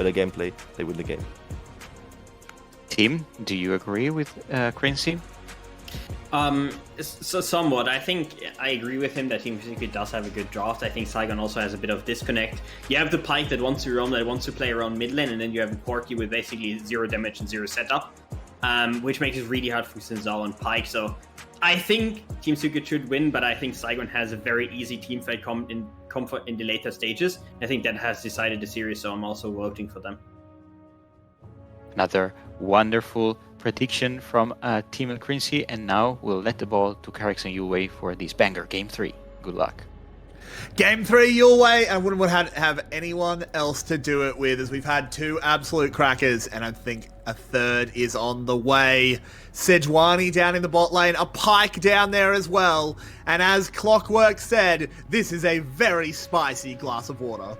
better gameplay, they win the game. Tim, do you agree with Quincy? So somewhat. I think I agree with him that Team Secret does have a good draft. I think Saigon also has a bit of disconnect. You have the Pike that wants to roam, that wants to play around mid lane, and then you have the Corki with basically 0 damage and 0 setup, which makes it really hard for Sinzal and Pike. So I think Team Secret should win, but I think Saigon has a very easy team fight comfort in the later stages. I think that has decided the series, so I'm also voting for them. Another wonderful prediction from Team and Quincy, and now we'll let the ball to Carrix and Yue for this banger Game 3. Good luck. Game 3 your way, and I wouldn't want to have anyone else to do it with, as we've had 2 absolute crackers, and I think a third is on the way. Sejuani down in the bot lane, a Pike down there as well, and as Clockwork said, this is a very spicy glass of water.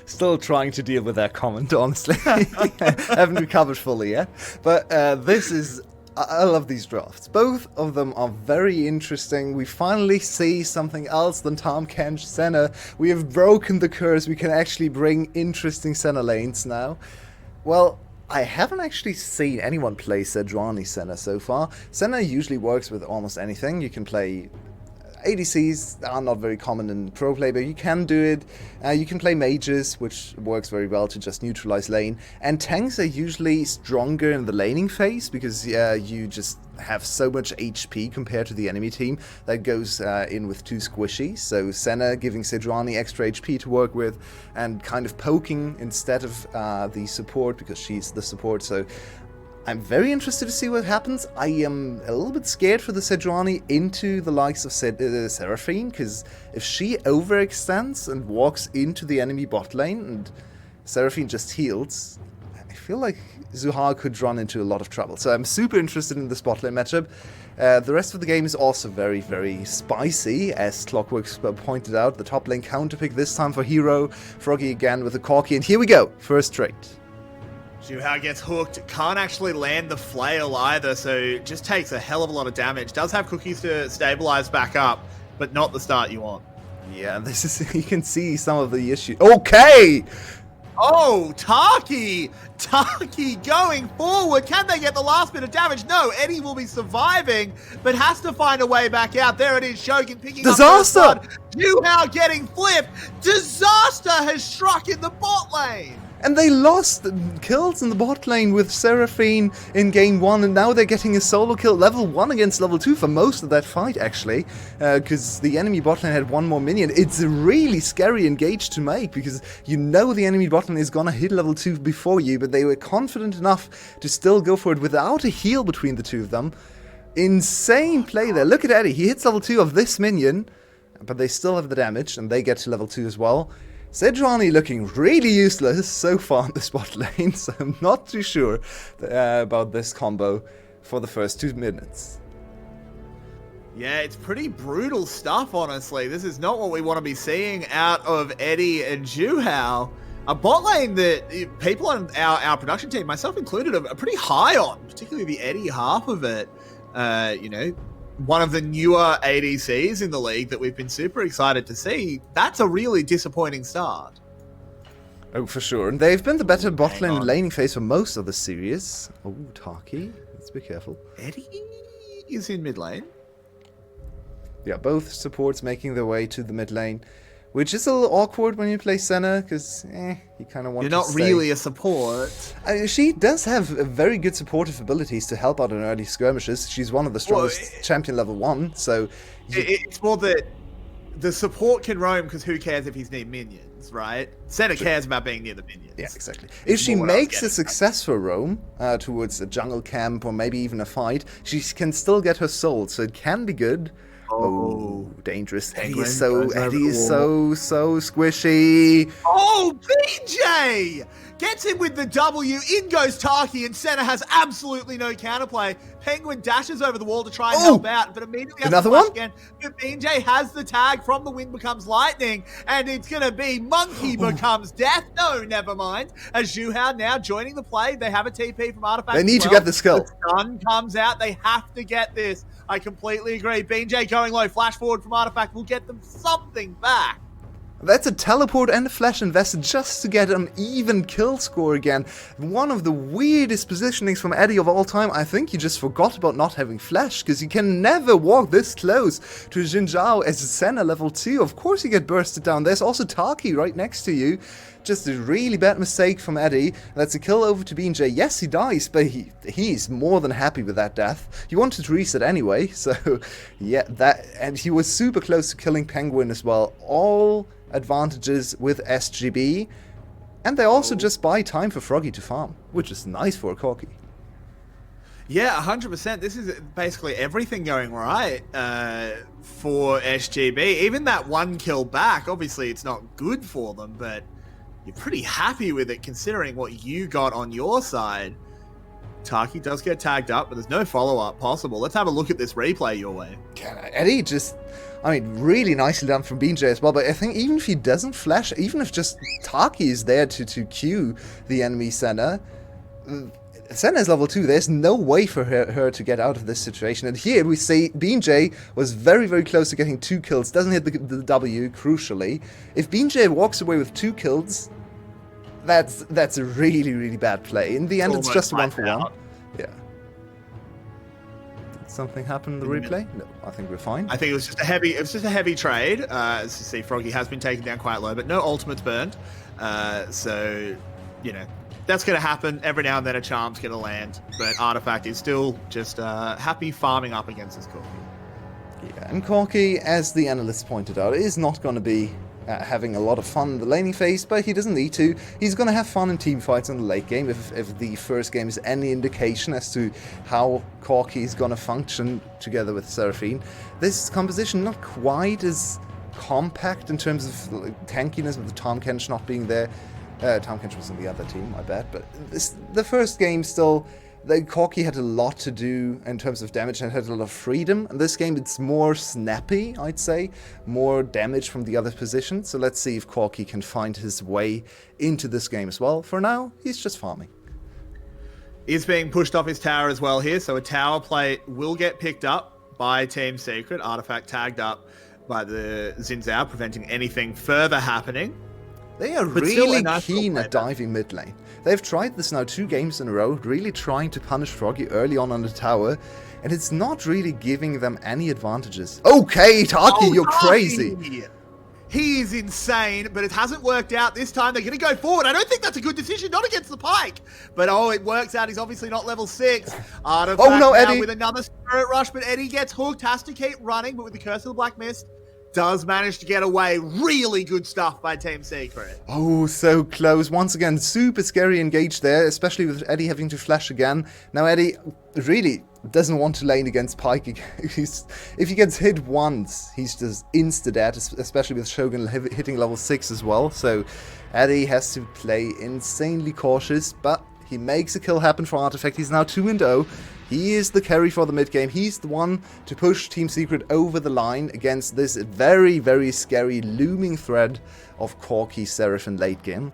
Still trying to deal with that comment, honestly. Haven't recovered fully yet. But this is... I love these drafts. Both of them are very interesting. We finally see something else than Tahm Kench Senna. We have broken the curse. We can actually bring interesting Senna lanes now. Well, I haven't actually seen anyone play Sejuani Senna so far. Senna usually works with almost anything. You can play... ADCs are not very common in pro play, but you can do it. You can play mages, which works very well to just neutralize lane. And tanks are usually stronger in the laning phase, because you just have so much HP compared to the enemy team that goes in with 2 squishies. So Senna giving Sejuani extra HP to work with, and kind of poking instead of the support, because she's the support. So I'm very interested to see what happens. I am a little bit scared for the Sejuani into the likes of Seraphine, because if she overextends and walks into the enemy bot lane and Seraphine just heals, I feel like Zuhar could run into a lot of trouble. So I'm super interested in this bot lane matchup. The rest of the game is also very, very spicy, as Clockwork pointed out. The top lane counterpick this time for Hero. Froggy again with the Corki, and here we go. First trade. Zhuhao gets hooked, can't actually land the flail either, so just takes a hell of a lot of damage. Does have cookies to stabilize back up, but not the start you want. Yeah, this is, you can see some of the issues. Okay! Oh, Taki going forward. Can they get the last bit of damage? No, Eddie will be surviving, but has to find a way back out. There it is, Shogun picking Disaster! up Zhuhao getting flipped. Disaster has struck in the bot lane. And they lost kills in the bot lane with Seraphine in game 1, and now they're getting a solo kill, level 1 against level 2 for most of that fight, actually, because the enemy bot lane had 1 more minion. It's a really scary engage to make, because you know the enemy bot lane is gonna hit level 2 before you, but they were confident enough to still go for it without a heal between the two of them. Insane play there. Look at Eddie, he hits level 2 of this minion, but they still have the damage, and they get to level 2 as well. Sejuani looking really useless so far in this bot lane, so I'm not too sure about this combo for the first 2 minutes. Yeah, it's pretty brutal stuff, honestly. This is not what we want to be seeing out of Eddie and Zhuhao. A bot lane that people on our production team, myself included, are pretty high on, particularly the Eddie half of it. You know, one of the newer ADCs in the league that we've been super excited to see. That's a really disappointing start. Oh, for sure. And they've been the better bot lane and laning phase for most of the series. Oh, Taki. Let's be careful. Eddie is in mid lane. Yeah, both supports making their way to the mid lane, which is a little awkward when you play Senna, because you kind of want to You're not really a support. She does have very good supportive abilities to help out in early skirmishes. She's one of the strongest champion level 1, so... It's more that the support can roam, because who cares if he's near minions, right? Senna cares about being near the minions. Yeah, exactly. If she makes a successful roam towards a jungle camp, or maybe even a fight, she can still get her soul, so it can be good. Oh, dangerous. Eddie is so squishy. Oh, BJ! Gets him with the W, in goes Taki, and Senna has absolutely no counterplay. Penguin dashes over the wall to try and help out, but immediately has to flash again. But BJ has the tag from the wind becomes lightning, and it's going to be monkey becomes death. No, never mind. As Zhuhao now joining the play, they have a TP from Artifact. They need to get the skill. The sun comes out, they have to get this. I completely agree. BJ going low, flash forward from Artifact will get them something back. That's a teleport and a flash invested just to get an even kill score again. One of the weirdest positionings from Eddie of all time. I think you just forgot about not having flash, because you can never walk this close to Jin Zhao as a Senna level 2. Of course you get bursted down. There's also Taki right next to you. Just a really bad mistake from Eddie. That's a kill over to BJ. Yes, he dies, but he's more than happy with that death. He wanted to reset anyway, so yeah, and he was super close to killing Penguin as well. All advantages with SGB, and they also just buy time for Froggy to farm, which is nice for a Corki. Yeah, 100%. This is basically everything going right for SGB. Even that one kill back, obviously it's not good for them, but you're pretty happy with it considering what you got on your side. Taki does get tagged up, but there's no follow-up possible. Let's have a look at this replay your way. Eddie just, really nicely done from BJ as well, but I think even if he doesn't flash, even if just Taki is there to cue the enemy Senna, Senna is level 2, there's no way for her to get out of this situation. And here we see BJ was very, very close to getting 2 kills, doesn't hit the W, crucially. If BJ walks away with 2 kills, that's a really, really bad play. In the end, it's just a 1-for-1. Yeah. Did something happen in the replay? No, I think we're fine. I think it was just a heavy trade. As you see, Froggy has been taken down quite low, but no ultimates burned. So, that's going to happen. Every now and then a charm's going to land, but Artifact is still just happy farming up against this Corki. Yeah, and Corki, as the analyst pointed out, is not going to be having a lot of fun in the laning phase, but he doesn't need to. He's going to have fun in team fights in the late game if the first game is any indication as to how Corki is going to function together with Seraphine. This composition not quite as compact in terms of tankiness with the Tom Kench not being there. Tom Kench was on the other team, my bad, but the first game still, the Corki had a lot to do in terms of damage and had a lot of freedom. In this game, it's more snappy, I'd say. More damage from the other position. So let's see if Corki can find his way into this game as well. For now, he's just farming. He's being pushed off his tower as well here. So a tower play will get picked up by Team Secret. Artifact tagged up by the Xin Zhao, preventing anything further happening. They are really keen at diving mid lane. They've tried this now 2 games in a row, really trying to punish Froggy early on the tower, and it's not really giving them any advantages. Okay, Taki, you're crazy. He's insane, but it hasn't worked out this time. They're going to go forward. I don't think that's a good decision, not against the Pike. But it works out. He's obviously not level 6. Artifact no, Eddie. with another Spirit Rush, but Eddie gets hooked, has to keep running, but with the Curse of the Black Mist, does manage to get away. Really good stuff by Team Secret. Oh, so close. Once again, super scary engage there, especially with Eddie having to flash again. Now, Eddie really doesn't want to lane against Pike. If he gets hit once, he's just insta-dead, especially with Shogun hitting level 6 as well. So Eddie has to play insanely cautious, but he makes a kill happen for Artifact. He's now 2-0. He is the carry for the mid game. He's the one to push Team Secret over the line against this very, very scary looming threat of Corki Seraph in late game.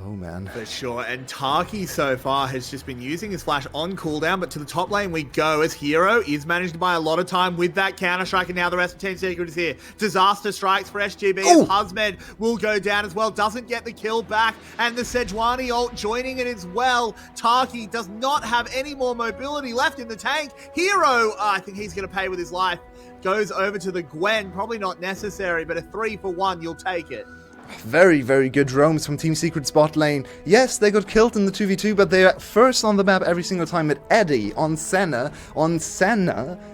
Oh man. For sure. And Taki so far has just been using his flash on cooldown, but to the top lane we go as Hero is managed to buy a lot of time with that counter strike, and now the rest of Team Secret is here. Disaster strikes for SGB as Husmed will go down as well. Doesn't get the kill back, and the Sejuani ult joining it as well. Taki does not have any more mobility left in the tank. Hero, I think he's going to pay with his life. Goes over to the Gwen. Probably not necessary, but a 3-for-1, you'll take it. Very, very good roams from Team Secret's bot lane. Yes, they got killed in the 2v2, but they're first on the map every single time. But Eddie on Senna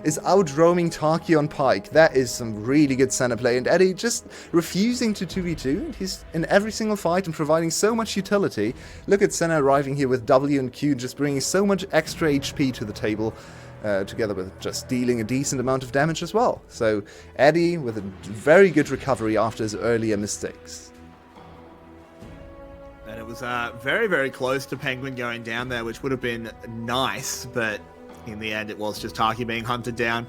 is out roaming Taki on Pike. That is some really good Senna play. And Eddie just refusing to 2v2. He's in every single fight and providing so much utility. Look at Senna arriving here with W and Q, just bringing so much extra HP to the table. Together with just dealing a decent amount of damage as well. So Eddie with a very good recovery after his earlier mistakes. And it was very, very close to Penguin going down there, which would have been nice, but in the end it was just Taki being hunted down.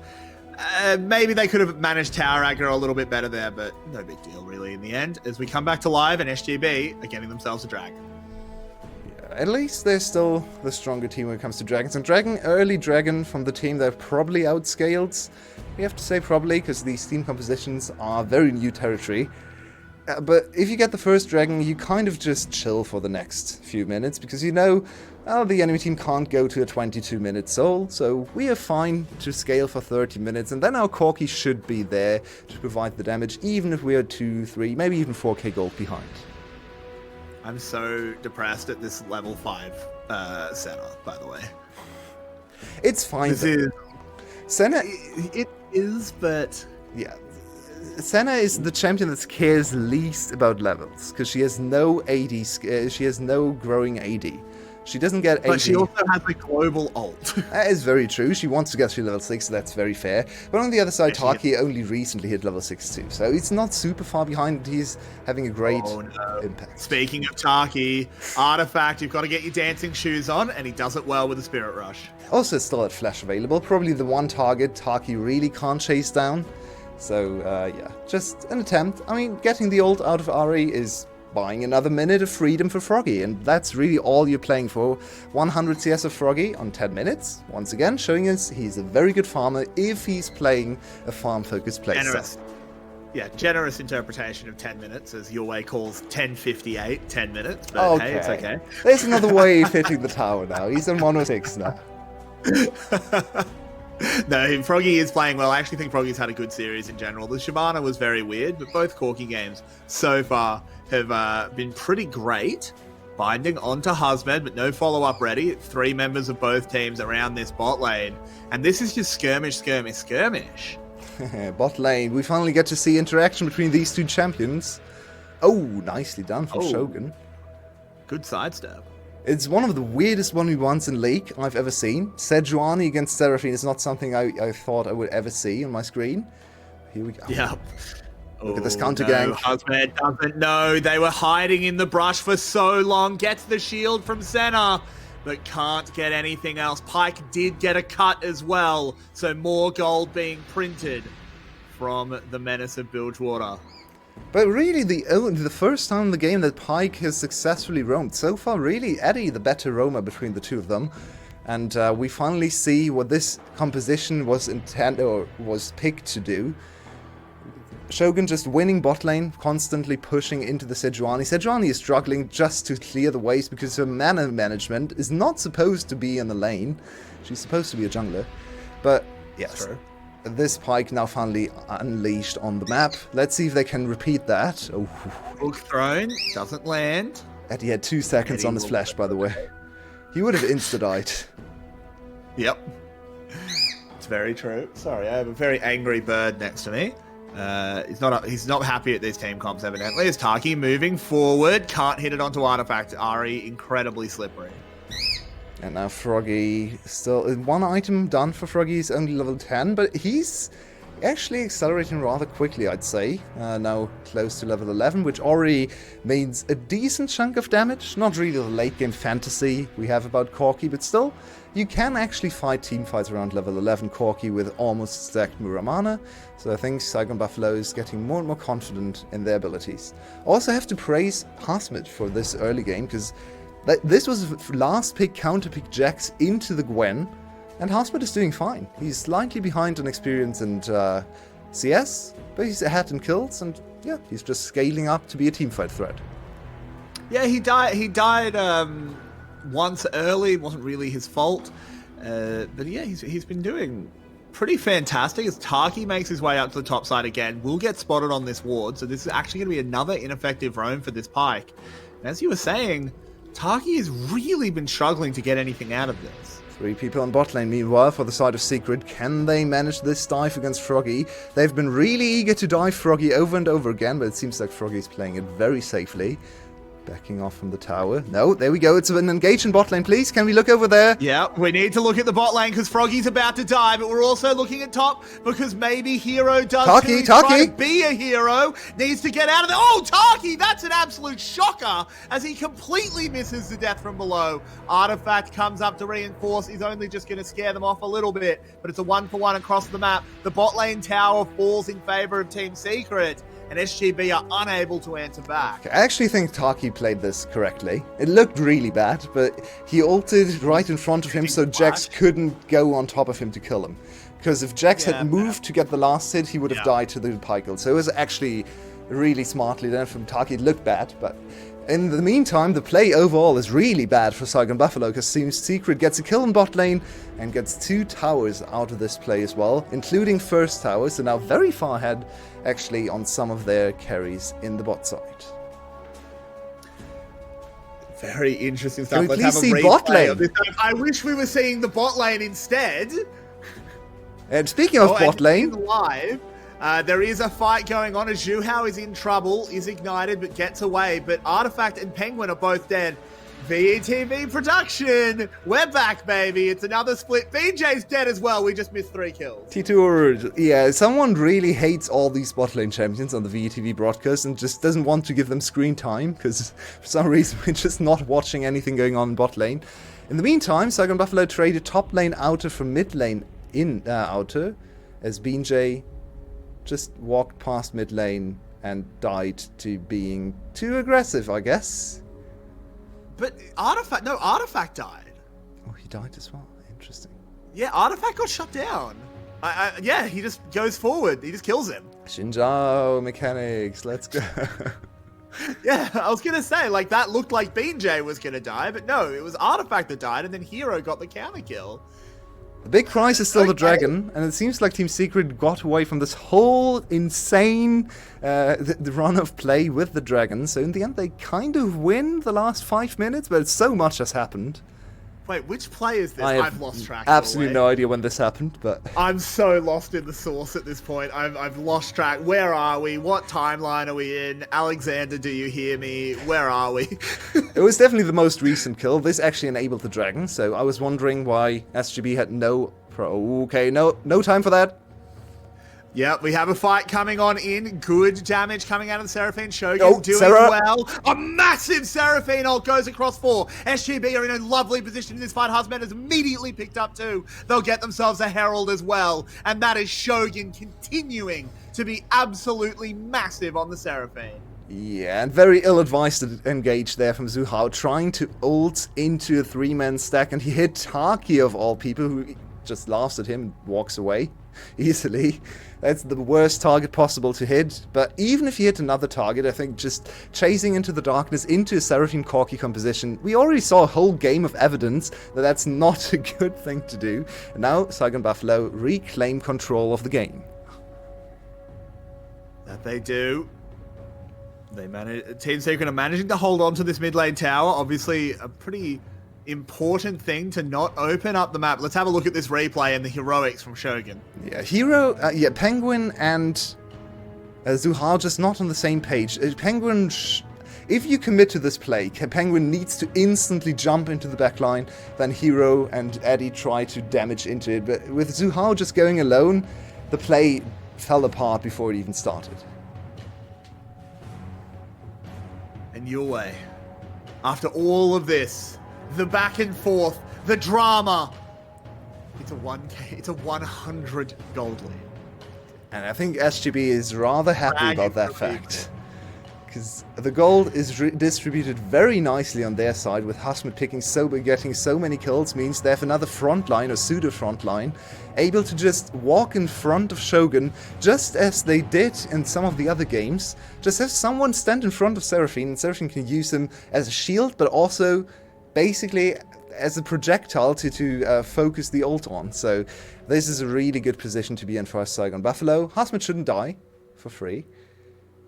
Maybe they could have managed tower aggro a little bit better there, but no big deal really in the end. As we come back to live, and SGB are getting themselves a drag. at least they're still the stronger team when it comes to dragons. And early dragon from the team that probably outscaled. We have to say probably, because these team compositions are very new territory. But if you get the first dragon, you kind of just chill for the next few minutes, because you know, well, the enemy team can't go to a 22-minute soul, so we are fine to scale for 30 minutes, and then our Corki should be there to provide the damage, even if we are 2, 3, maybe even 4k gold behind. I'm so depressed at this level 5 Senna, by the way. It's fine. This is... Senna... It is, but... Yeah. Senna is the champion that cares least about levels, because she has no AD, she has no growing AD. She doesn't get AD. But she also has a global ult. That is very true. She wants to get to level 6, so that's very fair. But on the other side, Taki only recently hit level 6 too, so it's not super far behind. He's having a great impact. Speaking of Taki, Artifact, you've got to get your dancing shoes on, and he does it well with the Spirit Rush. Also still at Flash available. Probably the one target Taki really can't chase down. So, yeah, just an attempt. I mean, getting the ult out of Ari is buying another minute of freedom for Froggy, and that's really all you're playing for. 100 CS of Froggy on 10 minutes, once again showing us he's a very good farmer if he's playing a farm-focused playstyle. Generous. Yeah, generous interpretation of 10 minutes, as your way calls 10:58, 10 minutes, but okay. hey, it's okay. There's another way of hitting the tower now. He's on 106 now. No, Froggy is playing well. I actually think Froggy's had a good series in general. The Shyvana was very weird, but both Corki games so far have been pretty great. Binding onto Husband, but no follow-up ready. 3 members of both teams around this bot lane. And this is just skirmish. Bot lane. We finally get to see interaction between these two champions. Oh, nicely done from Shogun. Good sidestep. It's one of the weirdest 1v1s in League I've ever seen. Sejuani against Seraphine is not something I thought I would ever see on my screen. Here we go. Yep. Look at this counter gang. Husband doesn't know. They were hiding in the brush for so long. Gets the shield from Senna, but can't get anything else. Pyke did get a cut as well, so more gold being printed from the Menace of Bilgewater. But really, the first time in the game that Pyke has successfully roamed. So far, really, Eddie the better roamer between the two of them. And we finally see what this composition was intended or was picked to do. Shogun just winning bot lane, constantly pushing into the Sejuani. Sejuani is struggling just to clear the ways because her mana management is not supposed to be in the lane. She's supposed to be a jungler. But, yes. True. This Pyke now finally unleashed on the map. Let's see if they can repeat that. Oh. Hook thrown, doesn't land. Eddie had 2 seconds on his flash, by the way. He would have insta-died. Yep. It's very true. Sorry, I have a very angry bird next to me. He's not happy at these team comps, evidently. As Taki moving forward, can't hit it onto Artifact. Ari, incredibly slippery. And now Froggy, still 1 item done for Froggy. He's only level 10, but he's actually accelerating rather quickly, I'd say. Now close to level 11, which already means a decent chunk of damage. Not really the late game fantasy we have about Corki, but still, you can actually fight team fights around level 11 Corki with almost stacked Muramana. So I think Saigon Buffalo is getting more and more confident in their abilities. Also have to praise Hasmid for this early game, because this was last pick, counter pick Jax into the Gwen, and Hasmid is doing fine. He's slightly behind on experience and CS, but he's ahead in kills, and yeah, he's just scaling up to be a teamfight threat. Yeah, he died once early. It wasn't really his fault, but yeah, he's been doing pretty fantastic. As Taki makes his way up to the top side again, will get spotted on this ward, so this is actually going to be another ineffective roam for this Pyke. And as you were saying, Taki has really been struggling to get anything out of this. 3 people on bot lane. Meanwhile, for the side of Secret, can they manage this dive against Froggy? They've been really eager to dive Froggy over and over again, but it seems like Froggy's playing it very safely. Backing off from the tower. No, there we go. It's an engage in bot lane, please. Can we look over there? Yeah, we need to look at the bot lane because Froggy's about to die, but we're also looking at top because maybe Hero does Taki. try to be a hero. Needs to get out of there. Oh, Taki! That's an absolute shocker as he completely misses the death from below. Artifact comes up to reinforce. He's only just going to scare them off a little bit, but it's a 1-for-1 across the map. The bot lane tower falls in favor of Team Secret. and SGB are unable to answer back. I actually think Taki played this correctly. It looked really bad, but he ulted right in front of him so Jax couldn't go on top of him to kill him. Because if Jax had moved to get the last hit, he would have died to the Pykel. So it was actually really smartly done from Taki. It looked bad, but in the meantime, the play overall is really bad for Saigon Buffalo because Team Secret gets a kill in bot lane and gets 2 towers out of this play as well, including first towers. So now very far ahead, actually, on some of their carries in the bot side. Very interesting stuff. Can we Let's please have a see bot replay lane? of this. I wish we were seeing the bot lane instead. And speaking of bot lane, live, there is a fight going on as Zhuhao is in trouble, is ignited, but gets away. But Artifact and Penguin are both dead. VETV production. We're back, baby. It's another split. BJ's dead as well. We just missed 3 kills. T2, yeah, someone really hates all these bot lane champions on the VETV broadcast and just doesn't want to give them screen time because for some reason we're just not watching anything going on in bot lane. In the meantime, Saigon Buffalo traded top lane outer for mid lane in outer as BJ just walked past mid lane and died to being too aggressive, I guess. But Artifact died. Oh, he died as well. Interesting. Yeah, Artifact got shut down. Yeah, he just goes forward. He just kills him. Shinjao mechanics, let's go. Yeah, I was going to say, like, that looked like BJ was going to die, but no, it was Artifact that died, and then Hero got the counter kill. The big prize is still the dragon, and it seems like Team Secret got away from this whole insane the run of play with the dragon. So in the end, they kind of win the last 5 minutes, but so much has happened. Wait, which play is this? I've lost track. Absolutely no idea when this happened, but I'm so lost in the source at this point. I've lost track. Where are we? What timeline are we in? Alexander, do you hear me? Where are we? it was definitely the most recent kill. This actually enabled the dragon, so I was wondering why SGB had no time for that. Yep, we have a fight coming on in. Good damage coming out of the Seraphine. Shogun doing well. A massive Seraphine ult goes across 4. SGB are in a lovely position in this fight. Husband has immediately picked up 2. They'll get themselves a Herald as well. And that is Shogun continuing to be absolutely massive on the Seraphine. Yeah, and very ill-advised to engage there from Zhuhao, trying to ult into a 3-man stack, and he hit Taki of all people, who just laughs at him and walks away easily. That's the worst target possible to hit, but even if you hit another target, I think just chasing into the darkness, into a Seraphine Corki composition, we already saw a whole game of evidence that that's not a good thing to do. And now Saigon Buffalo reclaim control of the game. That they do. Team Secret are managing to hold on to this mid lane tower. Obviously, a pretty important thing to not open up the map. Let's have a look at this replay and the heroics from Shogun. Yeah, Penguin and Zhuhao just not on the same page. Penguin, if you commit to this play, Penguin needs to instantly jump into the backline, then Hero and Eddie try to damage into it. But with Zhuhao just going alone, the play fell apart before it even started. And your way. After all of this, the back and forth, the drama, it's a 1K, it's a 100 gold lead. And I think SGB is rather happy about that fact. Because the gold is distributed very nicely on their side, with Hashmut getting so many kills, means they have another front line, or pseudo front line, able to just walk in front of Shogun, just as they did in some of the other games. Just have someone stand in front of Seraphine, and Seraphine can use him as a shield, but also basically as a projectile to focus the ult on. So this is a really good position to be in for Saigon Buffalo. Hashmut shouldn't die for free.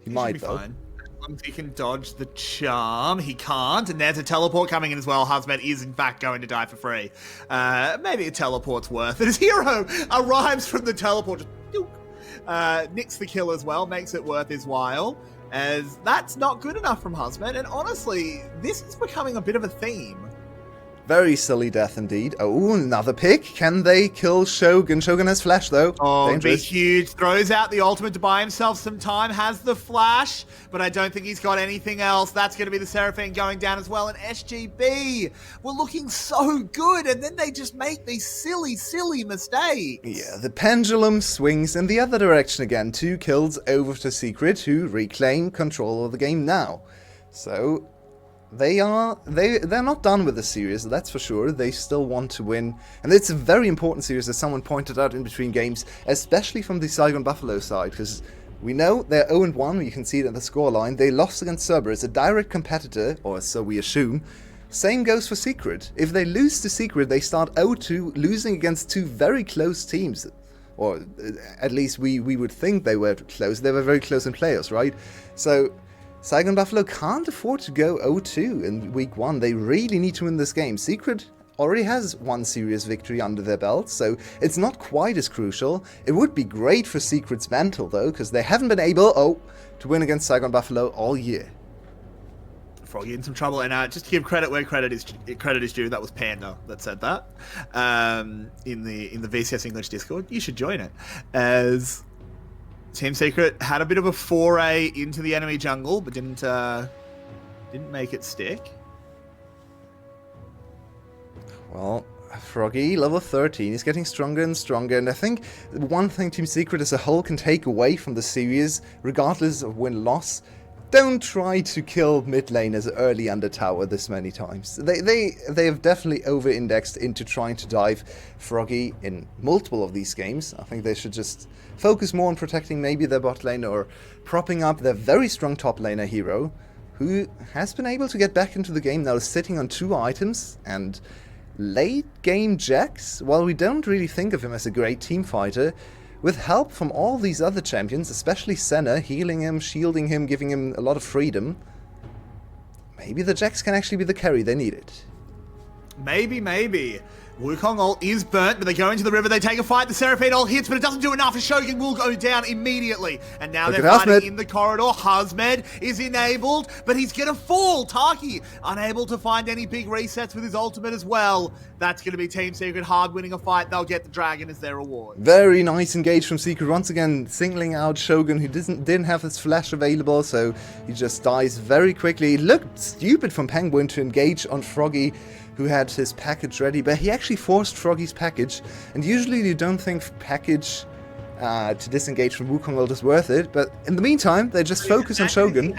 He might, though. Fine. As long as he can dodge the charm, he can't. And there's a teleport coming in as well. Husband is, in fact, going to die for free. Maybe a teleport's worth it. His hero arrives from the teleport. Just nicks the kill as well, makes it worth his while. As that's not good enough from Husband. And honestly, this is becoming a bit of a theme. Very silly death indeed. Oh, another pick. Can they kill Shogun? Shogun has flash though. Oh, Dangerous. big huge. Throws out the ultimate to buy himself some time. Has the flash, but I don't think he's got anything else. That's going to be the Seraphine going down as well. And SGB were looking so good, and then they just make these silly, silly mistakes. Yeah, the pendulum swings in the other direction again. 2 kills over to Secret, who reclaim control of the game now. So they're not done with the series, that's for sure. They still want to win, and it's a very important series, as someone pointed out in between games, especially from the Saigon Buffalo side, because we know they're 0-1. You can see it in the scoreline. They lost against Cerberus, a direct competitor, or so we assume. Same goes for Secret. If they lose to Secret, they start 0-2, losing against 2 very close teams. Or at least we would think they were close. They were very close in playoffs, right? So Saigon Buffalo can't afford to go 0-2 in week 1. They really need to win this game. Secret already has 1 serious victory under their belt, so it's not quite as crucial. It would be great for Secret's mental, though, because they haven't been able, to win against Saigon Buffalo all year. Froggy in some trouble, and just to give credit where credit is due, that was Panda that said that in the VCS English Discord. You should join it, as Team Secret had a bit of a foray into the enemy jungle, but didn't make it stick. Well, Froggy, level 13, is getting stronger and stronger, and I think one thing Team Secret as a whole can take away from the series, regardless of win-loss, don't try to kill mid laners early under tower this many times. They have definitely over-indexed into trying to dive Froggy in multiple of these games. I think they should just focus more on protecting maybe their bot lane or propping up their very strong top laner hero, who has been able to get back into the game now, sitting on 2 items, and late game Jax, while we don't really think of him as a great team fighter, with help from all these other champions, especially Senna, healing him, shielding him, giving him a lot of freedom, maybe the Jax can actually be the carry they needed. Maybe. Wukong ult is burnt, but they go into the river, they take a fight, the Seraphine ult hits, but it doesn't do enough, and Shogun will go down immediately. And now they're fighting in the corridor. Hazmed is enabled, but he's gonna fall. Taki, unable to find any big resets with his ultimate as well. That's gonna be Team Secret hard winning a fight. They'll get the dragon as their reward. Very nice engage from Secret, once again singling out Shogun, who didn't have his flash available, so he just dies very quickly. It looked stupid from Penguin to engage on Froggy, who had his package ready, but he actually forced Froggy's package, and usually you don't think package to disengage from Wukong ult is worth it, but in the meantime, they just focus on Shogun.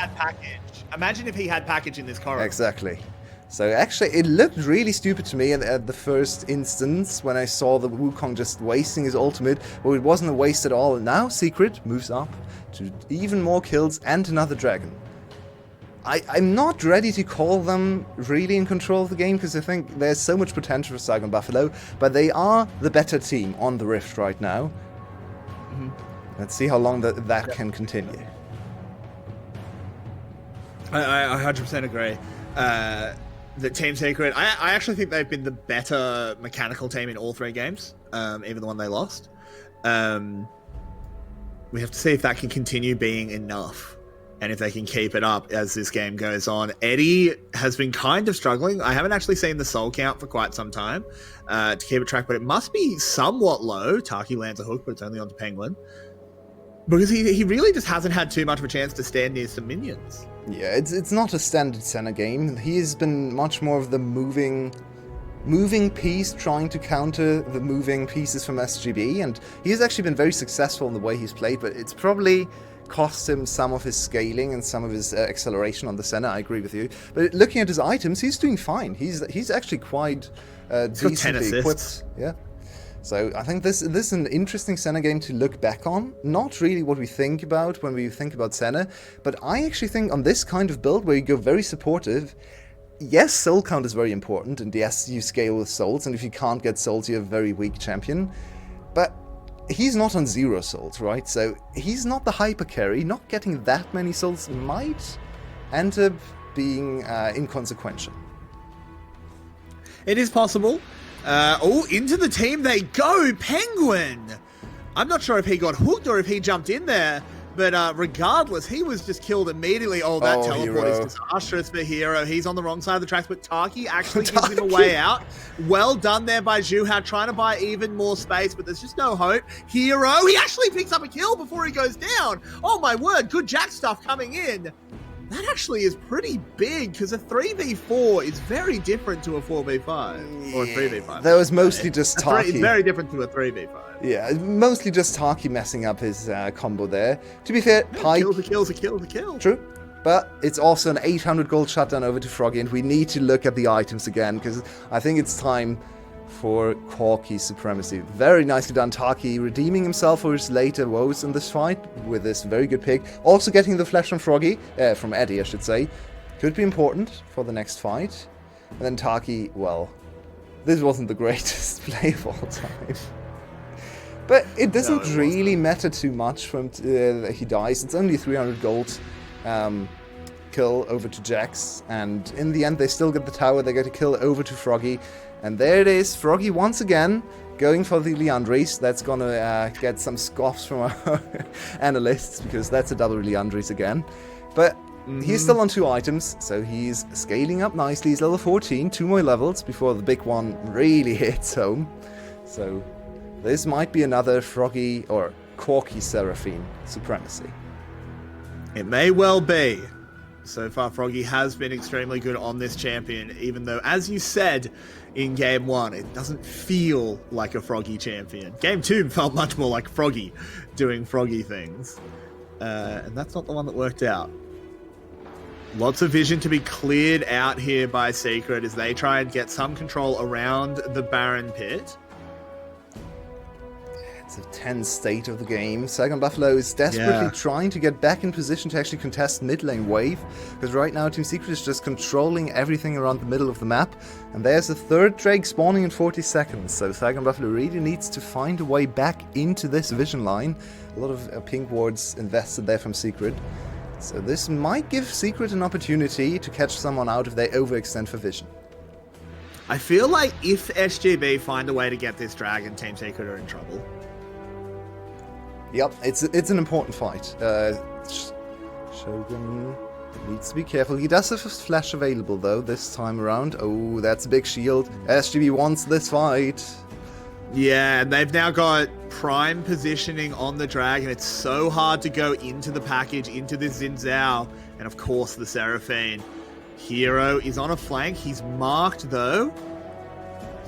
Imagine if he had package in this corridor. Exactly. So actually, it looked really stupid to me at the first instance when I saw the Wukong just wasting his ultimate, but it wasn't a waste at all. Now Secret moves up to even more kills and another dragon. I'm not ready to call them really in control of the game, because I think there's so much potential for Saigon Buffalo, but they are the better team on the Rift right now. Let's see how long that can continue. I 100% agree. The Team Secret, I actually think they've been the better mechanical team in all 3 games, even the one they lost. We have to see if that can continue being enough, and if they can keep it up as this game goes on. Eddie has been kind of struggling. I haven't actually seen the soul count for quite some time to keep a track, but it must be somewhat low. Taki lands a hook, but it's only onto Penguin, because he really just hasn't had too much of a chance to stand near some minions. Yeah, it's not a standard Senna game. He's been much more of the moving piece, trying to counter the moving pieces from SGB, and he's actually been very successful in the way he's played, but it's probably cost him some of his scaling and some of his acceleration on the Senna. I agree with you, but looking at his items, he's doing fine. He's actually quite decently equipped. Yeah. So I think this is an interesting Senna game to look back on. Not really what we think about when we think about Senna, but I actually think on this kind of build where you go very supportive, yes, soul count is very important, and yes, you scale with souls, and if you can't get souls, you have a very weak champion. But he's not on 0 souls, right? So he's not the hyper carry. Not getting that many souls might end up being inconsequential. It is possible. Into the team they go. Penguin! I'm not sure if he got hooked or if he jumped in there, But regardless, he was just killed immediately. Oh, that teleport Hero. is disastrous for Hero. He's on the wrong side of the tracks, but Taki actually gives him a way out. Well done there by Zhuhao, trying to buy even more space, but there's just no hope. Hero, he actually picks up a kill before he goes down. Oh my word, good Jack stuff coming in. That actually is pretty big, because a 3v4 is very different to a 4v5. Or a 3v5. That was mostly just Taki. It's very different to a 3v5. Yeah, mostly just Taki messing up his combo there. To be fair, Pike... A kill. True. But it's also an 800 gold shutdown over to Froggy, and we need to look at the items again, because I think it's time for Corky's supremacy. Very nicely done, Taki, redeeming himself for his later woes in this fight with this very good pick. Also getting the flash from Froggy, from Eddie, I should say. Could be important for the next fight. And then Taki, well, this wasn't the greatest play of all time. But it doesn't really matter too much from that he dies. It's only 300 gold kill over to Jax, and in the end they still get the tower. They get a kill over to Froggy, and there it is. Froggy once again going for the Leandres. That's gonna get some scoffs from our analysts, because that's a double Leandres again. But he's still on 2 items, so he's scaling up nicely. He's level 14, 2 more levels before the big one really hits home. So this might be another Froggy or Corky Seraphine supremacy. It may well be. So far, Froggy has been extremely good on this champion, even though, as you said in Game 1, it doesn't feel like a Froggy champion. Game 2 felt much more like Froggy doing Froggy things. And that's not the one that worked out. Lots of vision to be cleared out here by Secret as they try and get some control around the Baron pit. It's a tense state of the game. Saigon Buffalo is desperately trying to get back in position to actually contest mid lane wave, because right now Team Secret is just controlling everything around the middle of the map, and there's a 3rd Drake spawning in 40 seconds, so Saigon Buffalo really needs to find a way back into this vision line. A lot of pink wards invested there from Secret, so this might give Secret an opportunity to catch someone out if they overextend for vision. I feel like if SGB find a way to get this dragon, Team Secret are in trouble. Yep, it's an important fight. Shogun needs to be careful. He does have a flash available, though, this time around. Oh, that's a big shield. SGB wants this fight. Yeah, and they've now got prime positioning on the dragon. It's so hard to go into the package, into the Xin Zhao, and of course the Seraphine. Hero is on a flank. He's marked, though.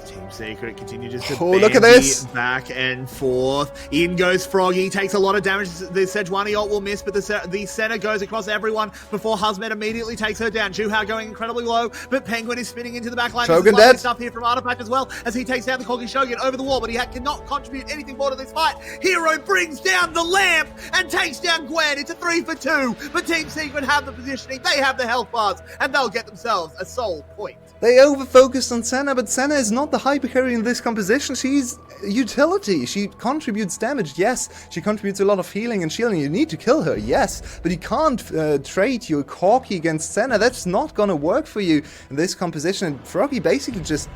Team Secret continue just to look at this! Back and forth. In goes Froggy, takes a lot of damage. The Sejuani ult will miss, but the center goes across everyone before Husmet immediately takes her down. Zhuhao going incredibly low, but Penguin is spinning into the back line. Shogun dead. Stuff here from Artifact as well, as he takes down the Corgi Shogun over the wall, but he cannot contribute anything more to this fight. Hero brings down the lamp and takes down Gwen. It's a 3 for 2, but Team Secret have the positioning, they have the health bars, and they'll get themselves a soul point. They over-focused on Senna, but Senna is not the hyper carry in this composition. She's utility. She contributes damage, yes. She contributes a lot of healing and shielding. You need to kill her, yes. But you can't trade your Corky against Senna. That's not gonna work for you in this composition. And Froggy basically just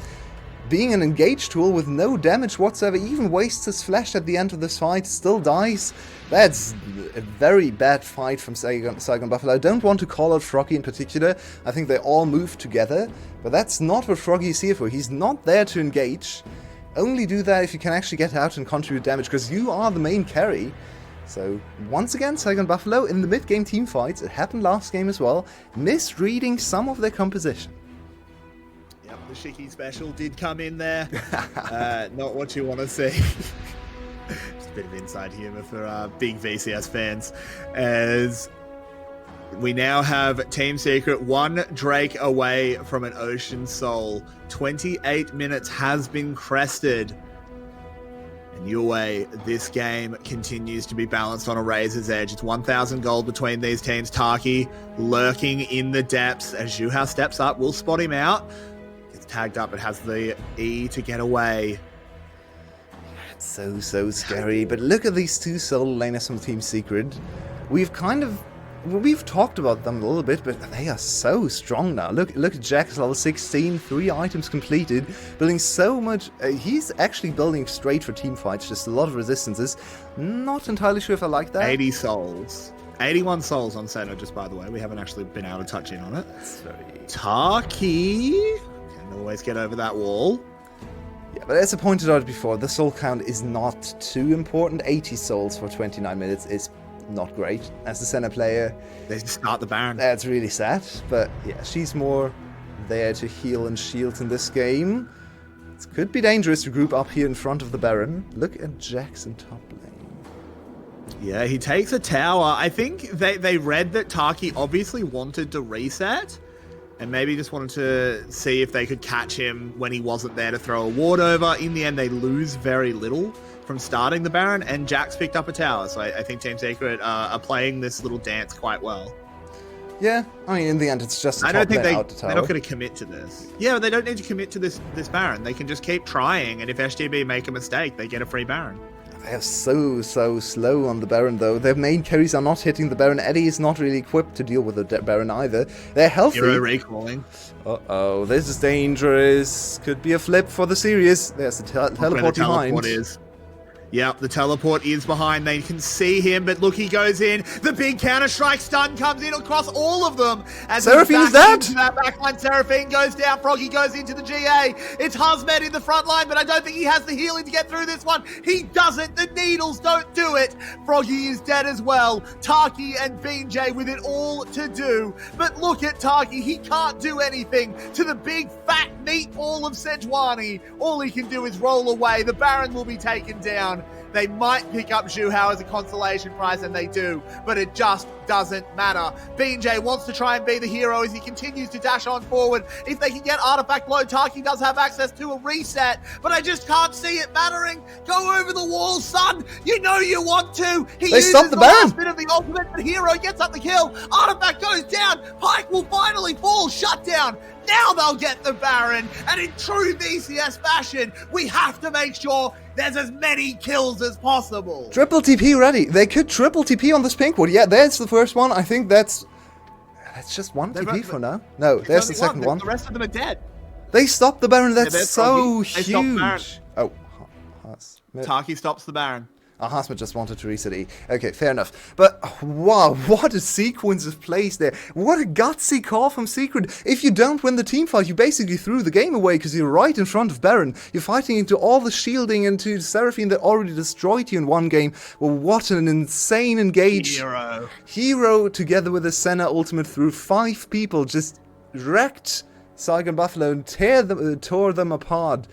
being an engaged tool with no damage whatsoever, even wastes his flash at the end of this fight, still dies. That's a very bad fight from Saigon Buffalo. I don't want to call out Froggy in particular. I think they all move together, but that's not what Froggy is here for. He's not there to engage. Only do that if you can actually get out and contribute damage, because you are the main carry. So, once again, Saigon Buffalo in the mid-game team fights, it happened last game as well, misreading some of their composition. Yep, the Shiki special did come in there. Not what you want to see. Just a bit of inside humor for big VCS fans. As we now have Team Secret 1 Drake away from an Ocean Soul. 28 minutes has been crested. And Yue, this game continues to be balanced on a razor's edge. It's 1,000 gold between these teams. Taki lurking in the depths as Zhuhao steps up. We'll spot him out. Gets tagged up, but has the E to get away. It's So scary. But look at these 2 solo laners from Team Secret. We've kind of we've talked about them a little bit, but they are so strong now. Look at Jack's level 16, 3 items completed, building so much. He's actually building straight for team fights, just a lot of resistances. Not entirely sure if I like that. 80 souls. 81 souls on Seno, just by the way. We haven't actually been able to touch in on it. That's very... Taki can always get over that wall. Yeah, but as I pointed out before, the soul count is not too important. 80 souls for 29 minutes is not great. As the center player, They just start the Baron. that's really sad. But yeah, she's more there to heal and shield in this game. It could be dangerous to group up here in front of the Baron. Look at Jackson top lane. Yeah, he takes a tower. I think they read that Taki obviously wanted to reset and maybe just wanted to see if they could catch him when he wasn't there to throw a ward over. In the end, they lose very little from starting the Baron, and Jack's picked up a tower. So I think Team Secret are playing this little dance quite well. Yeah, I mean, in the end, it's just a I don't top think lane out the tower. they're not going to commit to this. Yeah, but they don't need to commit to this Baron. They can just keep trying, and if SGB make a mistake, they get a free Baron. They are so slow on the Baron, though. Their main carries are not hitting the Baron. Eddie is not really equipped to deal with the Baron either. They're healthy. Hero recalling. Uh-oh, this is dangerous. Could be a flip for the series. There's the teleport behind. Teleport is. Yep, the teleport is behind. They can see him, but look, he goes in. The big Counter-Strike stun comes in across all of them. As Seraphine is dead! That backline, Seraphine goes down. Froggy goes into the GA. It's Hazmed in the front line, but I don't think he has the healing to get through this one. He doesn't. The needles don't do it. Froggy is dead as well. Taki and BJ with it all to do. But look at Taki. He can't do anything to the big fat meatball of Sejuani. All he can do is roll away. The Baron will be taken down. They might pick up Zhu Hao as a consolation prize, and they do, but it just doesn't matter. BJ wants to try and be the hero as he continues to dash on forward. If they can get Artifact low, Taki does have access to a reset, but I just can't see it mattering. Go over the wall, son. You know you want to. He They uses stopped the last Baron. bit of the ultimate, but Hero gets up the kill. Artifact goes down. Pike will finally fall. Shut down. Now they'll get the Baron, and in true VCS fashion, we have to make sure there's as many kills as possible. Triple TP ready. They could triple TP on this pink ward. Yeah, there's the first one. I think that's just one TP for now. No, there's the second one. The rest of them are dead. They stopped the Baron. That's there's so Froggy. They stopped Baron. huge. Oh, Hasmet. Taki stops the Baron. Hasmet just wanted to reset E. Okay, fair enough. But wow, what a sequence of plays there. What a gutsy call from Secret. If you don't win the team fight, you basically threw the game away because you're right in front of Baron. You're fighting into all the shielding into Seraphine that already destroyed you in one game. Well, what an insane engage. Hero together with a Senna ultimate through 5 people just wrecked Saigon Buffalo and tore them apart.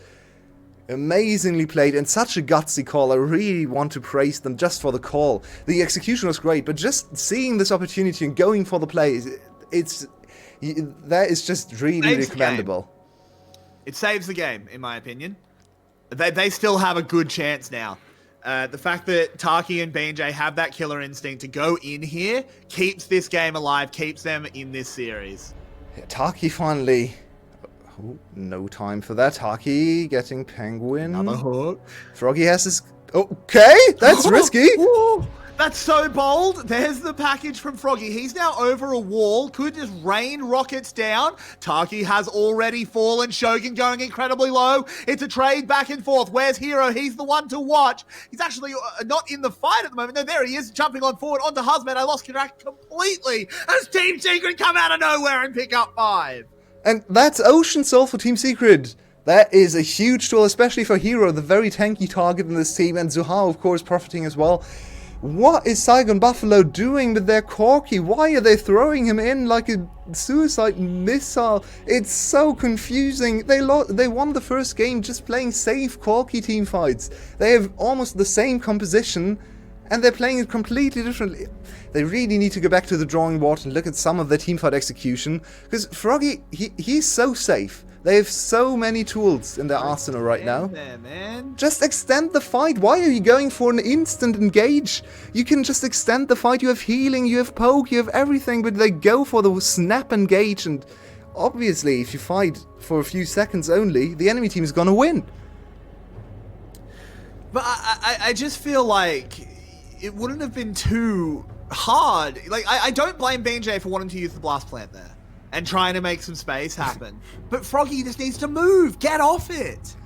Amazingly played and such a gutsy call. I really want to praise them just for the call. The execution was great, but just seeing this opportunity and going for the play, that is just really commendable. It saves the game, in my opinion. They still have a good chance now. The fact that Taki and BJ have that killer instinct to go in here keeps this game alive, keeps them in this series. Yeah, Taki finally... Oh, no time for that. Taki getting Penguin. Another hook. Froggy has his... Okay, that's risky. Ooh, that's so bold. There's the package from Froggy. He's now over a wall. Could just rain rockets down. Taki has already fallen. Shogun going incredibly low. It's a trade back and forth. Where's Hero? He's the one to watch. He's actually not in the fight at the moment. No, there he is, jumping on forward onto Hazmet. I lost track completely as Team Secret come out of nowhere and pick up 5. And that's Ocean Soul for Team Secret. That is a huge tool, especially for Hero, the very tanky target in this team, and Zuhao, of course, profiting as well. What is Saigon Buffalo doing with their Corki? Why are they throwing him in like a suicide missile? It's so confusing. They won the first game just playing safe Corki team fights. They have almost the same composition, and they're playing it completely differently. They really need to go back to the drawing board and look at some of their teamfight execution. Because Froggy, he's so safe. They have so many tools in their arsenal right now. Just extend the fight. Why are you going for an instant engage? You can just extend the fight. You have healing, you have poke, you have everything. But they go for the snap engage. And obviously, if you fight for a few seconds only, the enemy team is going to win. But I just feel like it wouldn't have been too hard. Like, I don't blame BJ for wanting to use the blast plant there and trying to make some space happen. But Froggy just needs to move. Get off it.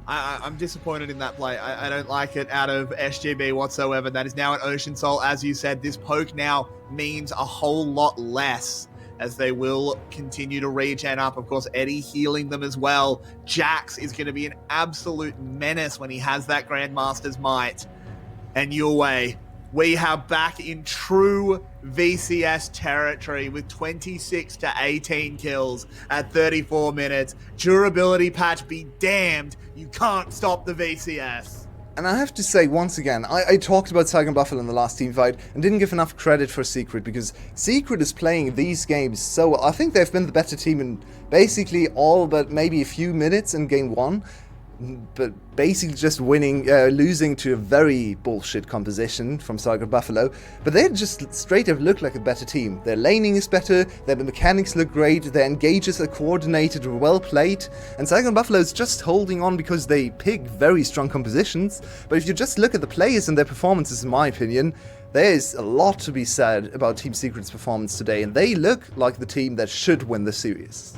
I'm disappointed in that play. I don't like it out of SGB whatsoever. That is now an Ocean Soul. As you said, this poke now means a whole lot less as they will continue to regen up. Of course, Eddie healing them as well. Jax is going to be an absolute menace when he has that Grandmaster's Might. And Yue, we have back in true VCS territory with 26 to 18 kills at 34 minutes. Durability patch be damned. You can't stop the VCS. And I have to say, once again, I talked about Saigon Buffalo in the last team fight and didn't give enough credit for Secret, because Secret is playing these games so well. I think they've been the better team in basically all but maybe a few minutes in game 1. But basically just losing to a very bullshit composition from Saigon Buffalo. But they just straight up look like a better team. Their laning is better, their mechanics look great, their engages are coordinated, well played, and Saigon Buffalo is just holding on because they pick very strong compositions. But if you just look at the players and their performances, in my opinion, there is a lot to be said about Team Secret's performance today, and they look like the team that should win the series.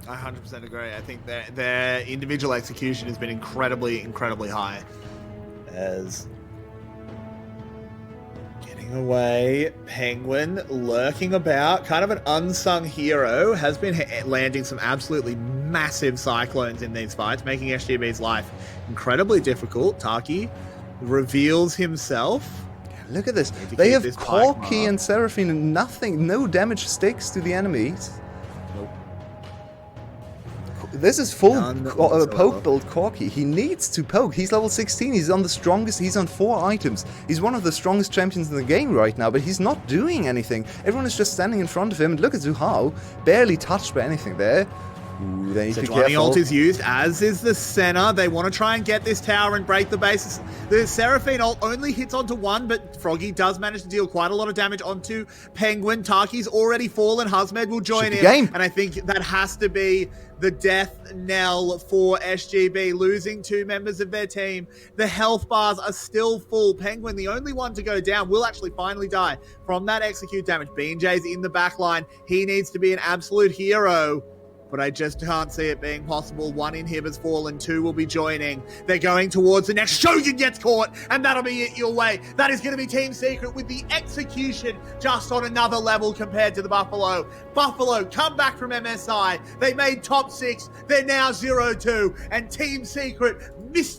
I 100% agree. I think their individual execution has been incredibly, incredibly high. As getting away, Penguin lurking about, kind of an unsung hero, has been landing some absolutely massive cyclones in these fights, making SGB's life incredibly difficult. Taki reveals himself. Look at this. They have Corki and Seraphine and nothing, no damage sticks to the enemies. This is full poke build Corki. He needs to poke. He's level 16. He's on the strongest. He's on 4 items. He's one of the strongest champions in the game right now, but he's not doing anything. Everyone is just standing in front of him. And look at Zuhao. Barely touched by anything there. Ooh, they need to be careful. Ult is used, as is the Senna. They want to try and get this tower and break the bases. The Seraphine ult only hits onto one, but Froggy does manage to deal quite a lot of damage onto Penguin. Taki's already fallen. Husmed will join in. And I think that has to be the death knell for SGB, losing 2 members of their team. The health bars are still full. Penguin, the only one to go down, will actually finally die from that execute damage. BJ's in the back line. He needs to be an absolute hero, but I just can't see it being possible. 1 inhib's fallen, 2 will be joining. They're going towards the next. Shogun gets caught, and that'll be it your way. That is going to be Team Secret with the execution just on another level compared to the Buffalo. Buffalo come back from MSI. They made top 6. They're now 0-2, and Team Secret missed